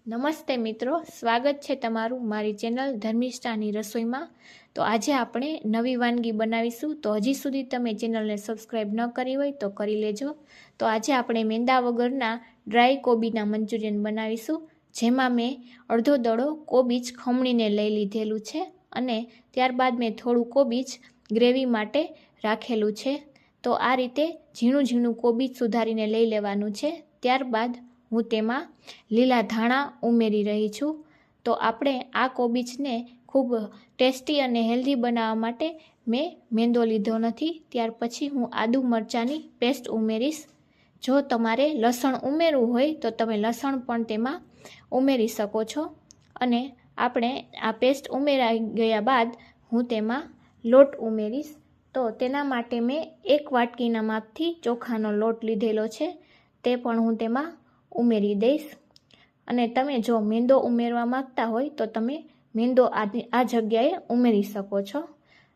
નમસ્તે મિત્રો, સ્વાગત છે તમારું મારી ચેનલ ધર્મિષ્ઠાની રસોઈમાં। તો આજે આપણે નવી વાનગી બનાવીશું। તો હજી સુધી તમે ચેનલને સબસ્ક્રાઈબ ન કરી હોય તો કરી લેજો। તો આજે આપણે મેંદા વગરના ડ્રાય કોબીના મંચુરિયન બનાવીશું, જેમાં મેં અડધો દડો કોબીજ ખમણીને લઈ લીધેલું છે અને ત્યારબાદ મેં થોડું કોબીજ ગ્રેવી માટે રાખેલું છે। તો આ રીતે ઝીણું ઝીણું કોબીજ સુધારીને લઈ લેવાનું છે। ત્યારબાદ હું તેમાં લીલા ધાણા ઉમેરી રહી છું। તો આપણે આ કોબીજને ખૂબ ટેસ્ટી અને હેલ્ધી બનાવવા માટે મેં મેંદો લીધો નથી। ત્યાર પછી હું આદુ મરચાંની પેસ્ટ ઉમેરીશ। જો તમારે લસણ ઉમેરવું હોય તો તમે લસણ પણ તેમાં ઉમેરી શકો છો। અને આપણે આ પેસ્ટ ઉમેરાઈ ગયા બાદ હું તેમાં લોટ ઉમેરીશ। તો તેના માટે મેં 1 વાટકીના માપથી ચોખાનો લોટ લીધેલો છે, તે પણ હું તેમાં ઉમેરી દઈશ। અને તમે જો મેંદો ઉમેરવા માંગતા હોય તો તમે મેંદો આ જગ્યાએ ઉમેરી શકો છો।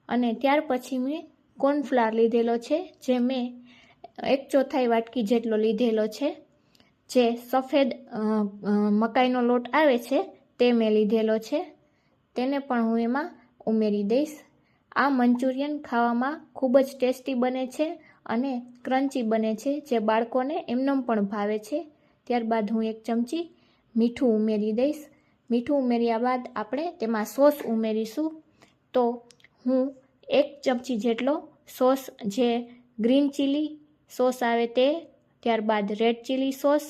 અને ત્યાર પછી મેં કોર્નફ્લાવર લીધેલો છે, જે મેં 1/4 વાટકી જેટલો લીધેલો છે। જે સફેદ મકાઈનો લોટ આવે છે તે મેં લીધેલો છે, તેને પણ હું એમાં ઉમેરી દઈશ। આ મંચુરિયન ખાવામાં ખૂબ જ ટેસ્ટી બને છે અને ક્રન્ચી બને છે, જે બાળકોને એમનેમ પણ ભાવે છે। ત્યારબાદ હું 1 ચમચી મીઠું ઉમેરી દઈશ। મીઠું ઉમેર્યા બાદ આપણે તેમાં સોસ ઉમેરીશું। તો હું 1 ચમચી જેટલો સોસ, જે ગ્રીન ચીલી સોસ આવે તે, ત્યારબાદ રેડ ચીલી સોસ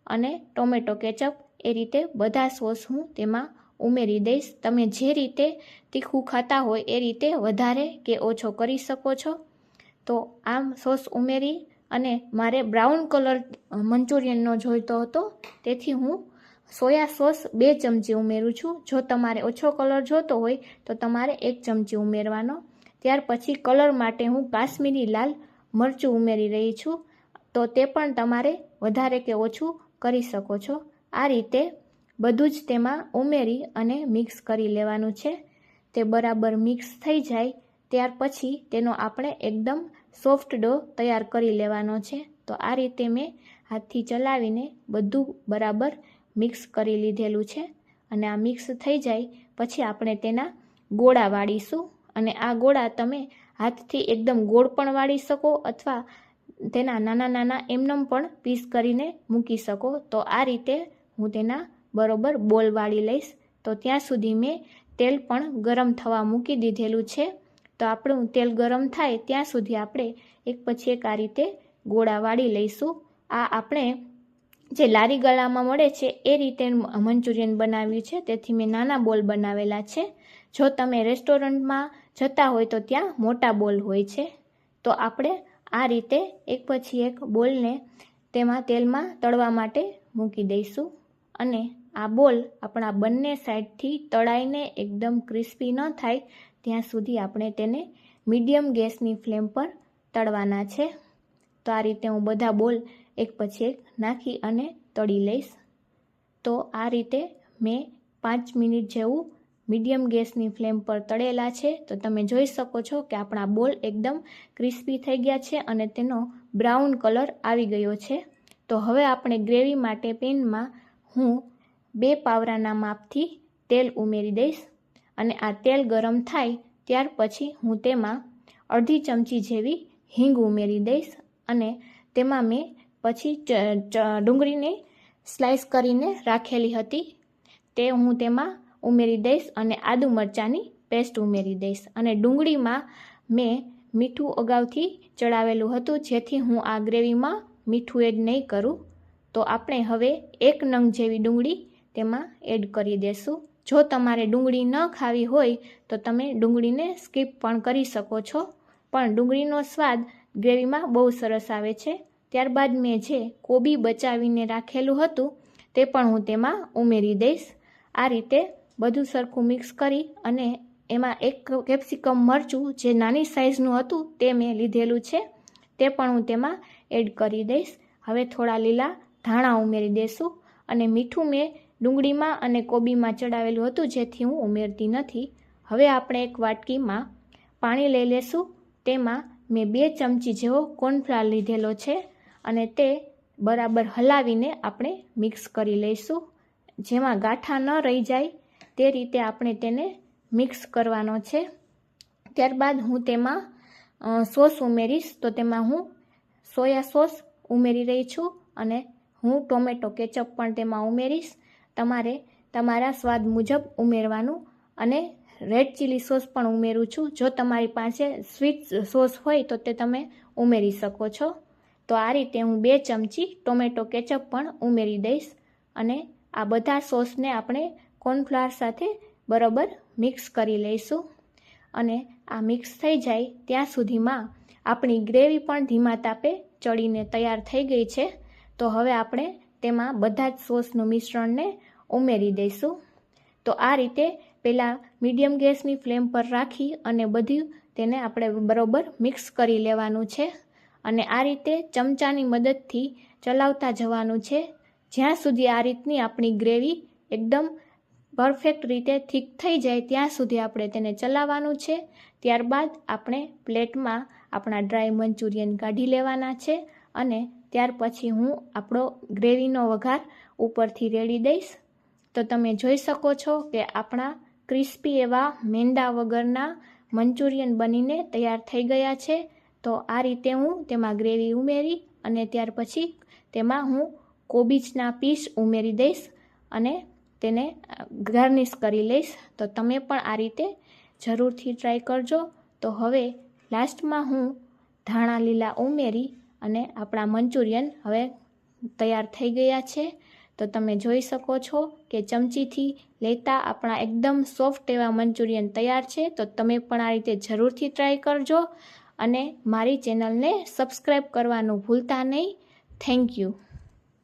અને ટોમેટો કેચઅપ, એ રીતે બધા સોસ હું તેમાં ઉમેરી દઈશ। તમે જે રીતે તીખું ખાતા હોય એ રીતે વધારે કે ઓછો કરી શકો છો। તો આમ સોસ ઉમેરી અને મારે બ્રાઉન કલર મંચુરિયનનો જોઈતો હતો, તેથી હું સોયા સોસ 2 ચમચી ઉમેરું છું। જો તમારે ઓછો કલર જોતો હોય તો તમારે 1 ચમચી ઉમેરવાનો। ત્યાર પછી કલર માટે હું કાશ્મીરી લાલ મરચું ઉમેરી રહી છું, તો તે પણ તમારે વધારે કે ઓછું કરી શકો છો। આ રીતે બધું જ તેમાં ઉમેરી અને મિક્સ કરી લેવાનું છે। તે બરાબર મિક્સ થઈ જાય ત્યાર પછી તેનો આપણે એકદમ સોફ્ટ ડો તૈયાર કરી લેવાનો છે। તો આ રીતે મેં હાથથી ચલાવીને બધું બરાબર મિક્સ કરી લીધેલું છે। અને આ મિક્સ થઈ જાય પછી આપણે તેના ગોળા વાળીશું। અને આ ગોળા તમે હાથથી એકદમ ગોળ પણ વાળી શકો અથવા તેના નાના નાના એમનેમ પણ પીસ કરીને મૂકી શકો। તો આ રીતે હું તેના બરોબર બોલ વાળી લઈશ। તો ત્યાં સુધી મેં તેલ પણ ગરમ થવા મૂકી દીધેલું છે। તો આપણું તેલ ગરમ થાય ત્યાં સુધી આપણે એક પછી એક આ રીતે ગોળા વાળી લઈશું। આ આપણે જે લારી ગળામાં મળે છે એ રીતે મંચુરિયન બનાવ્યું છે, તેથી મેં નાના બોલ બનાવેલા છે। જો તમે રેસ્ટોરન્ટમાં જતા હોય તો ત્યાં મોટા બોલ હોય છે। તો આપણે આ રીતે એક પછી એક બોલને તેમાં તેલમાં તળવા માટે મૂકી દઈશું। અને આ બોલ આપણા બંને સાઈડથી તળાઈને એકદમ ક્રિસ્પી ન થાય ત્યાં સુધી આપણે તેને મીડિયમ ગેસની ફ્લેમ પર તળવાના છે। તો આ રીતે હું બધા બોલ એક પછી એક નાખી અને તળી લઈશ। તો આ રીતે મેં 5 મિનિટ જેવું મીડિયમ ગેસની ફ્લેમ પર તળેલા છે। તો તમે જોઈ શકો છો કે આપણા બોલ એકદમ ક્રિસ્પી થઈ ગયા છે અને તેનો બ્રાઉન કલર આવી ગયો છે। તો હવે આપણે ગ્રેવી માટે પેનમાં હું 2 પાવરાના માપથી તેલ ઉમેરી દઈશ। અને આ તેલ ગરમ થાય ત્યાર પછી હું તેમાં અડધી ચમચી જેવી હિંગ ઉમેરી દઈશ। અને તેમાં મેં પછી ડુંગળીને સ્લાઈસ કરીને રાખેલી હતી તે હું તેમાં ઉમેરી દઈશ અને આદુ મરચાંની પેસ્ટ ઉમેરી દઈશ। અને ડુંગળીમાં મેં મીઠું અગાઉથી ચડાવેલું હતું, જેથી હું આ ગ્રેવીમાં મીઠું એડ નહીં કરું। તો આપણે હવે 1 નંગ જેવી ડુંગળી તેમાં એડ કરી દઈશું। જો તમારે ડુંગળી ન ખાવી હોય તો તમે ડુંગળીને સ્કીપ પણ કરી શકો છો, પણ ડુંગળીનો સ્વાદ ગ્રેવીમાં બહુ સરસ આવે છે। ત્યારબાદ મેં જે કોબી બચાવીને રાખેલું હતું તે પણ હું તેમાં ઉમેરી દઈશ। આ રીતે બધું સરખું મિક્સ કરી અને એમાં 1 કેપ્સિકમ મરચું જે નાની સાઇઝનું હતું તે મેં લીધેલું છે, તે પણ હું તેમાં એડ કરી દઈશ। હવે થોડા લીલા ધાણા ઉમેરી દઈશું। અને મીઠું મેં ડુંગળીમાં અને કોબીમાં ચડાવેલું હતું, જેથી હું ઉમેરતી નથી। હવે આપણે એક વાટકીમાં પાણી લઈ લેશું। તેમાં મેં 2 ચમચી જેવો કોર્નફ્લાવર લીધેલો છે અને તે બરાબર હલાવીને આપણે મિક્સ કરી લઈશું। જેમાં ગાંઠા ન રહી જાય તે રીતે આપણે તેને મિક્સ કરવાનો છે. ત્યારબાદ હું તેમાં સોસ ઉમેરીશ. તો તેમાં હું સોયા સોસ ઉમેરી રહી છું અને હું ટોમેટો કેચઅપ પણ તેમાં ઉમેરીશ. તમારે તમારા સ્વાદ મુજબ ઉમેરવાનું અને રેડ ચીલી સોસ પણ ઉમેરું છું. જો તમારી પાસે સ્વીટ સોસ હોય તો તે તમે ઉમેરી શકો છો. તો આ રીતે હું 2 ચમચી ટોમેટો કેચઅપ પણ ઉમેરી દઈશ અને આ બધા સોસને આપણે કોર્નફ્લાવર સાથે બરાબર મિક્સ કરી લઈશું. અને આ મિક્સ થઈ જાય ત્યાં સુધીમાં આપણી ગ્રેવી પણ ધીમા તાપે ચડીને તૈયાર થઈ ગઈ છે. તો હવે આપણે તેમાં બધા જ સોસનું મિશ્રણને ઉમેરી દઈશું. તો આ રીતે પહેલાં મીડિયમ ગેસની ફ્લેમ પર રાખી અને બધું તેને આપણે બરાબર મિક્સ કરી લેવાનું છે. અને આ રીતે ચમચાની મદદથી ચલાવતા જવાનું છે જ્યાં સુધી આ રીતની આપણી ગ્રેવી એકદમ પરફેક્ટ રીતે થીક થઈ જાય ત્યાં સુધી આપણે તેને ચલાવવાનું છે. ત્યારબાદ આપણે પ્લેટમાં આપણા ડ્રાય મંચુરિયન કાઢી લેવાના છે અને ત્યાર પછી હું આપણો ગ્રેવીનો વઘાર ઉપરથી રેડી દઈશ. તો તમે જોઈ શકો છો કે આપણા ક્રિસ્પી એવા મેંદા વગરના મંચુરિયન બનીને તૈયાર થઈ ગયા છે. તો આ રીતે હું તેમાં ગ્રેવી ઉમેરી અને ત્યાર પછી તેમાં હું કોબીજના પીસ ઉમેરી દઈશ અને તેને ગાર્નિશ કરી લઈશ. તો તમે પણ આ રીતે જરૂરથી ટ્રાય કરજો. તો હવે લાસ્ટમાં હું ધાણા લીલા ઉમેરી અને આપણા મંચુરિયન હવે તૈયાર થઈ ગયા છે. તો તમે જોઈ શકો છો કે ચમચીથી લેતા આપણા એકદમ સોફ્ટ એવા મંચુરિયન તૈયાર છે. તો તમે પણ આ રીતે જરૂરથી ટ્રાય કરજો અને મારી ચેનલને સબસ્ક્રાઈબ કરવાનું ભૂલતા નહીં. Thank you.